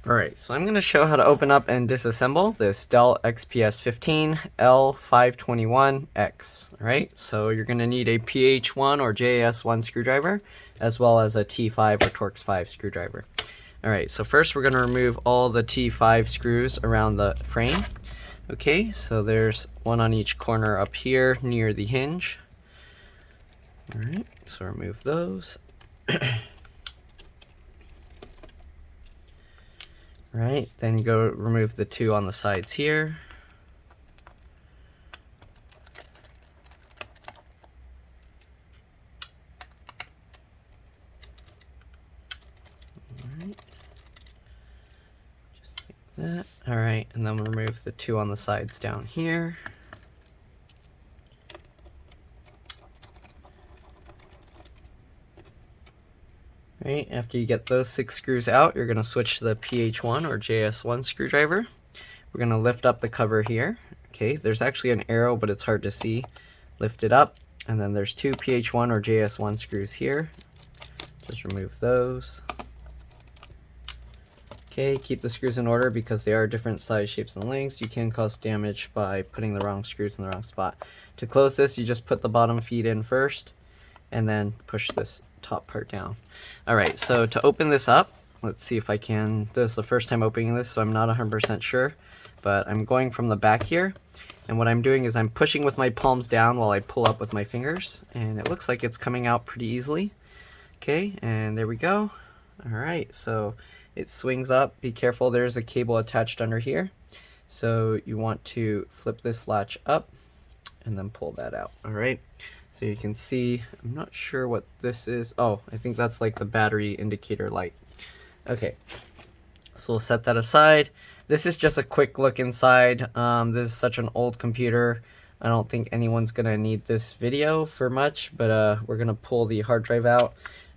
Alright, so I'm going to show how to open up and disassemble this Dell XPS 15 L521X. Alright, so you're going to need a PH1 or JS1 screwdriver, as well as a T5 or Torx 5 screwdriver. Alright, so first we're going to remove all the T5 screws around the frame. Okay, so there's one on each corner up here near the hinge. Alright, so remove those. Right, then go remove the two on the sides here. Alright. Just like that. Alright, and then we'll remove the two on the sides down here. Right, after you get those 6 screws out, you're going to switch to the PH1 or JS1 screwdriver. We're going to lift up the cover here. Okay, there's actually an arrow, but it's hard to see. Lift it up, and then there's 2 PH1 or JS1 screws here. Just remove those. Okay, keep the screws in order because they are different size, shapes, and lengths. You can cause damage by putting the wrong screws in the wrong spot. To close this, you just put the bottom feet in first, and then push this top part down. Alright, so to open this up, let's see if I can. This is the first time opening this, so I'm not 100% sure, but I'm going from the back here, and what I'm doing is I'm pushing with my palms down while I pull up with my fingers, and it looks like it's coming out pretty easily. Okay, and there we go. Alright, so it swings up. Be careful, there's a cable attached under here, so you want to flip this latch up and then pull that out. Alright, so you can see, I'm not sure what this is. Oh, I think that's like the battery indicator light. Okay, so we'll set that aside. This is just a quick look inside. This is such an old computer. I don't think anyone's gonna need this video for much, but we're gonna pull the hard drive out.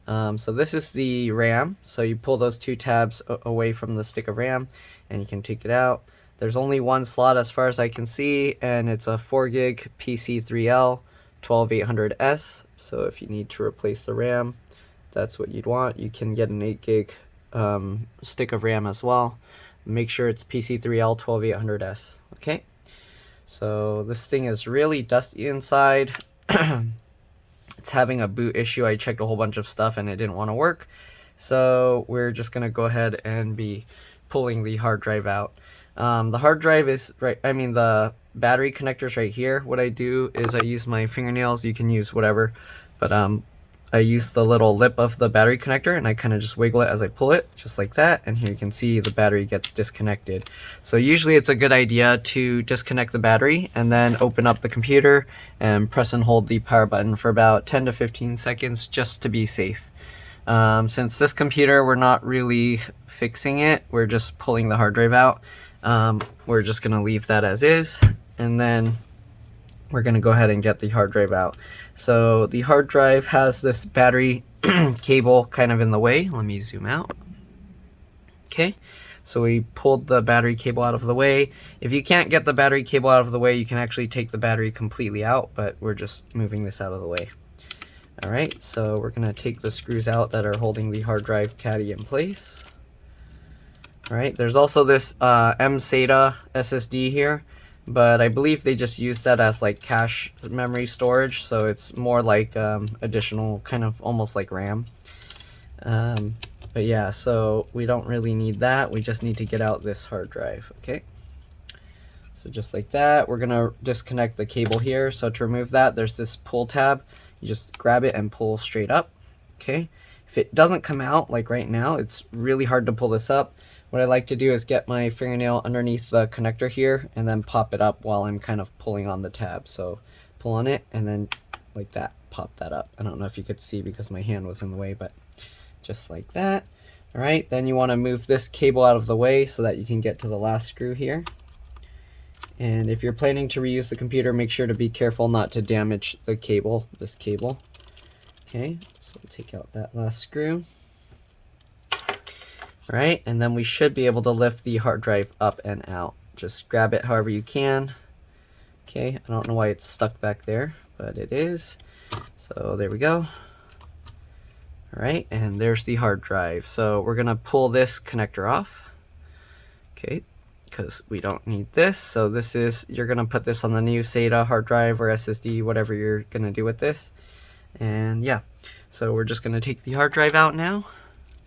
So this is the RAM. So you pull those two tabs away from the stick of RAM and you can take it out. There's only one slot as far as I can see, and it's a 4 gig PC3L 12800S. So if you need to replace the RAM, that's what you'd want. You can get an 8 gig stick of RAM as well. Make sure it's PC3L 12800S. Okay, so this thing is really dusty inside. It's having a boot issue. I checked a whole bunch of stuff and it didn't want to work, so we're just gonna go ahead and be pulling the hard drive out. The hard drive is the battery connector's right here. What I do is I use my fingernails. You can use whatever, but I use the little lip of the battery connector and I kind of just wiggle it as I pull it, just like that, and here you can see the battery gets disconnected. So usually it's a good idea to disconnect the battery and then open up the computer and press and hold the power button for about 10 to 15 seconds just to be safe. Since this computer, we're not really fixing it, we're just pulling the hard drive out. We're just going to leave that as is, and then we're going to go ahead and get the hard drive out. So the hard drive has this battery cable kind of in the way. Let me zoom out. Okay, so we pulled the battery cable out of the way. If you can't get the battery cable out of the way, you can actually take the battery completely out, but we're just moving this out of the way. Alright, so we're going to take the screws out that are holding the hard drive caddy in place. Alright, there's also this SATA SSD here, but I believe they just use that as like cache memory storage, so it's more like additional, kind of almost like RAM. But yeah, so we don't really need that, we just need to get out this hard drive. Okay, so just like that, we're gonna disconnect the cable here. So to remove that, there's this pull tab. You just grab it and pull straight up. Okay, if it doesn't come out like right now, it's really hard to pull this up. What I like to do is get my fingernail underneath the connector here and then pop it up while I'm kind of pulling on the tab. So pull on it and then like that, pop that up. I don't know if you could see because my hand was in the way, but just like that. Alright, then you want to move this cable out of the way so that you can get to the last screw here. And if you're planning to reuse the computer, make sure to be careful not to damage the cable, this cable. Okay, so we'll take out that last screw. Alright, and then we should be able to lift the hard drive up and out. Just grab it however you can. Okay, I don't know why it's stuck back there, but it is. So there we go. Alright, and there's the hard drive. So we're going to pull this connector off. Okay, because we don't need this. So this is, you're gonna put this on the new SATA hard drive or SSD, whatever you're gonna do with this. And yeah, so we're just gonna take the hard drive out now.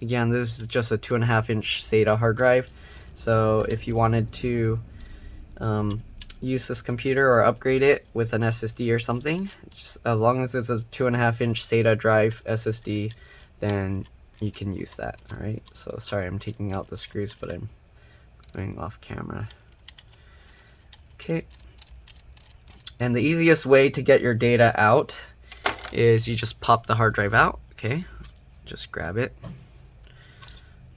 Again, this is just a 2.5-inch SATA hard drive. So if you wanted to use this computer or upgrade it with an SSD or something, just as long as it's a 2.5-inch SATA drive SSD, then you can use that. All right, so sorry, I'm taking out the screws, but I'm going off camera. Okay, and the easiest way to get your data out is you just pop the hard drive out. Okay, just grab it.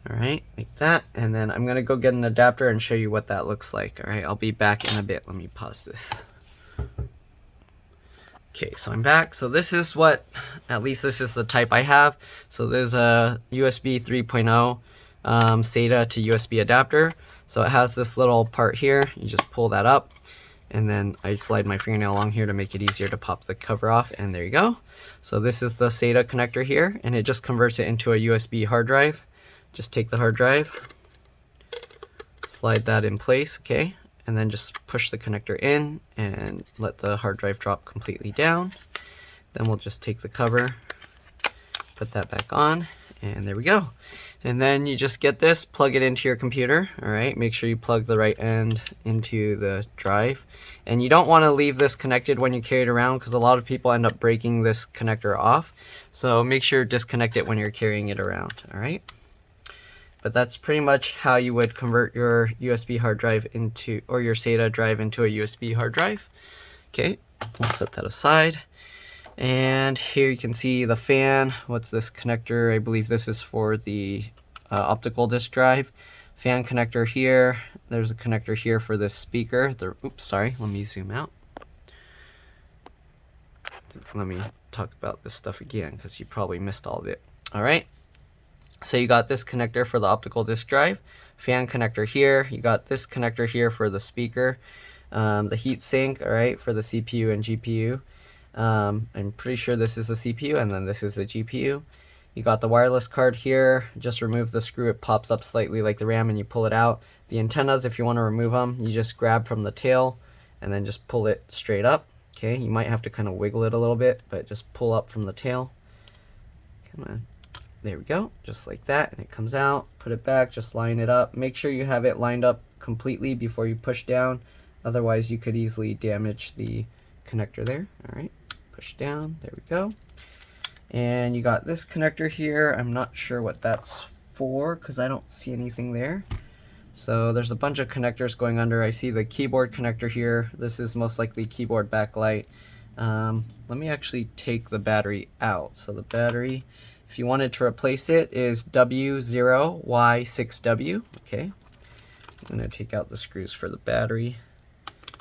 All right, like that, and then I'm gonna go get an adapter and show you what that looks like. All right, I'll be back in a bit. Let me pause this. Okay, so I'm back. So this is what, at least this is the type I have. So there's a USB 3.0 SATA to USB adapter. So it has this little part here. You just pull that up, and then I slide my fingernail along here to make it easier to pop the cover off, and there you go. So this is the SATA connector here, and it just converts it into a USB hard drive. Just take the hard drive, slide that in place, okay, and then just push the connector in and let the hard drive drop completely down. Then we'll just take the cover, put that back on, and there we go. And then you just get this, plug it into your computer. All right, make sure you plug the right end into the drive. And you don't want to leave this connected when you carry it around, because a lot of people end up breaking this connector off. So make sure to disconnect it when you're carrying it around. All right. But that's pretty much how you would convert your USB hard drive into, or your SATA drive into a USB hard drive. Okay, we'll set that aside. And here you can see the fan. What's this connector? I believe this is for the optical disk drive. Fan connector here. There's a connector here for this speaker. Oops, sorry, let me zoom out. Let me talk about this stuff again, because you probably missed all of it. All right. So you got this connector for the optical disk drive, fan connector here. You got this connector here for the speaker, the heat sink, all right, for the CPU and GPU. I'm pretty sure this is the CPU, and then this is the GPU. You got the wireless card here. Just remove the screw. It pops up slightly like the RAM, and you pull it out. The antennas, if you want to remove them, you just grab from the tail and then just pull it straight up. Okay, you might have to kind of wiggle it a little bit, but just pull up from the tail. Come on. There we go, just like that, and it comes out. Put it back, just line it up. Make sure you have it lined up completely before you push down, otherwise you could easily damage the connector there. All right, push down, there we go. And you got this connector here. I'm not sure what that's for, because I don't see anything there. So there's a bunch of connectors going under. I see the keyboard connector here. This is most likely keyboard backlight. Let me actually take the battery out. So the battery, if you wanted to replace it, is W0Y6W. Okay, I'm going to take out the screws for the battery.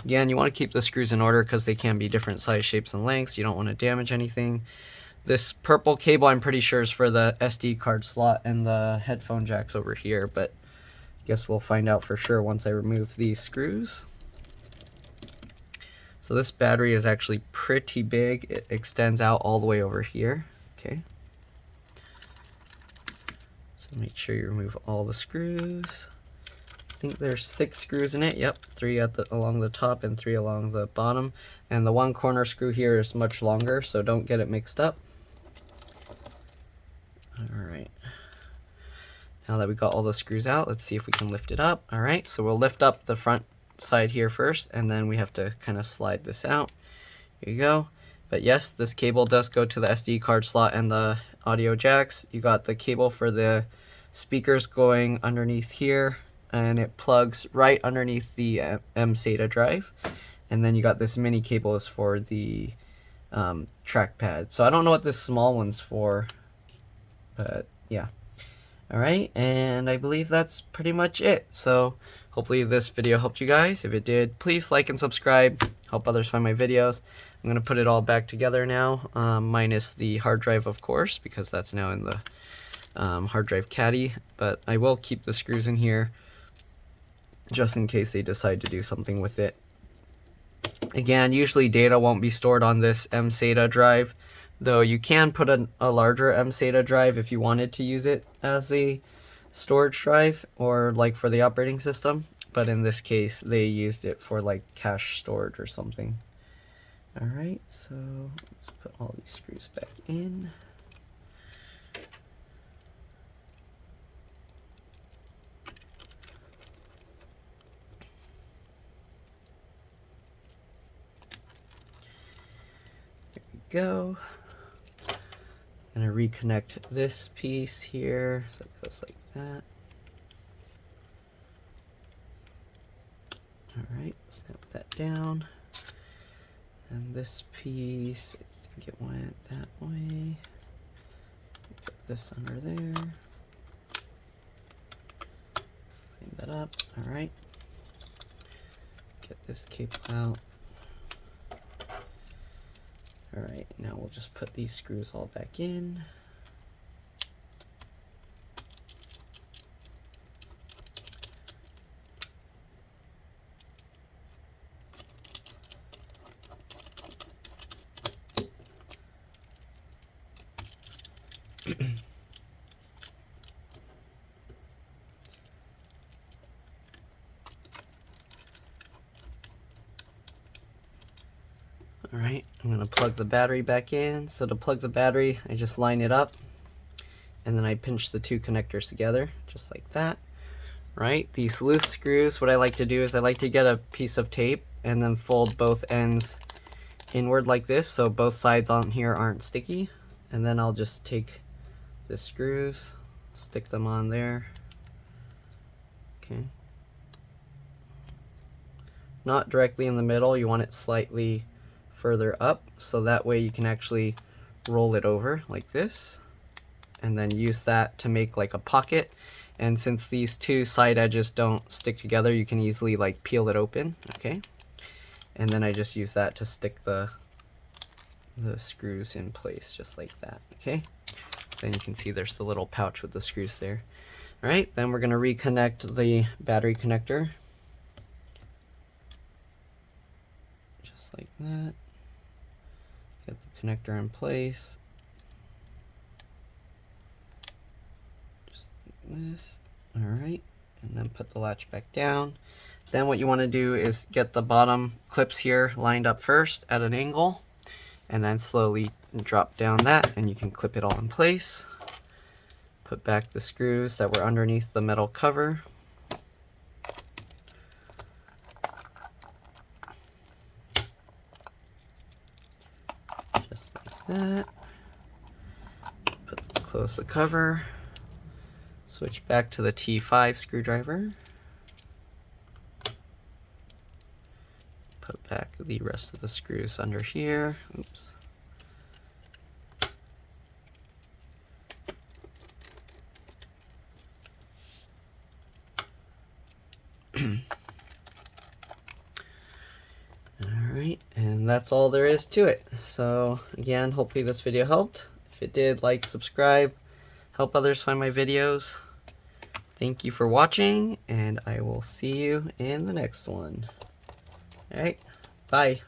Again, you want to keep the screws in order because they can be different size, shapes, and lengths. You don't want to damage anything. This purple cable, I'm pretty sure, is for the SD card slot, and the headphone jack's over here, but I guess we'll find out for sure once I remove these screws. So this battery is actually pretty big. It extends out all the way over here. Okay. So make sure you remove all the screws. I think there's 6 screws in it. Yep, 3 along the top and 3 along the bottom. And the one corner screw here is much longer, so don't get it mixed up. Alright. Now that we got all the screws out, let's see if we can lift it up. Alright, so we'll lift up the front side here first, and then we have to kind of slide this out. Here you go. But yes, this cable does go to the SD card slot and the audio jacks. You got the cable for the speakers going underneath here, and it plugs right underneath the SATA drive. And then you got this mini cable is for the trackpad. So I don't know what this small one's for, but yeah. Alright, and I believe that's pretty much it. So hopefully this video helped you guys. If it did, please like and subscribe. Help others find my videos. I'm going to put it all back together now, minus the hard drive, of course, because that's now in the hard drive caddy. But I will keep the screws in here just in case they decide to do something with it. Again, usually data won't be stored on this SATA drive, though you can put a larger SATA drive if you wanted to use it as a storage drive or like for the operating system, but in this case they used it for like cache storage or something. Alright, so let's put all these screws back in. There we go. I'm going to reconnect this piece here, so it goes like that. Alright, snap that down. And this piece, I think it went that way. Put this under there. Clean that up. Alright. Get this cable out. Alright, now we'll just put these screws all back in. Alright, I'm going to plug the battery back in. So to plug the battery, I just line it up, and then I pinch the two connectors together, just like that. Right, these loose screws, what I like to do is I like to get a piece of tape and then fold both ends inward like this, so both sides on here aren't sticky. And then I'll just take the screws, stick them on there. Okay. Not directly in the middle, you want it slightly further up, so that way you can actually roll it over like this and then use that to make like a pocket. And since these two side edges don't stick together, you can easily like peel it open. Okay, and then I just use that to stick the screws in place just like that. Okay, then you can see there's the little pouch with the screws there. Alright, then we're going to reconnect the battery connector just like that. Get the connector in place, just like this. Alright, and then put the latch back down. Then what you want to do is get the bottom clips here lined up first at an angle, and then slowly drop down that, and you can clip it all in place. Put back the screws that were underneath the metal cover. Just like that. Close the cover. Switch back to the T5 screwdriver. Put back the rest of the screws under here. Oops. Alright, and that's all there is to it. So again, hopefully this video helped. If it did, like, subscribe, help others find my videos. Thank you for watching, and I will see you in the next one. Alright, bye.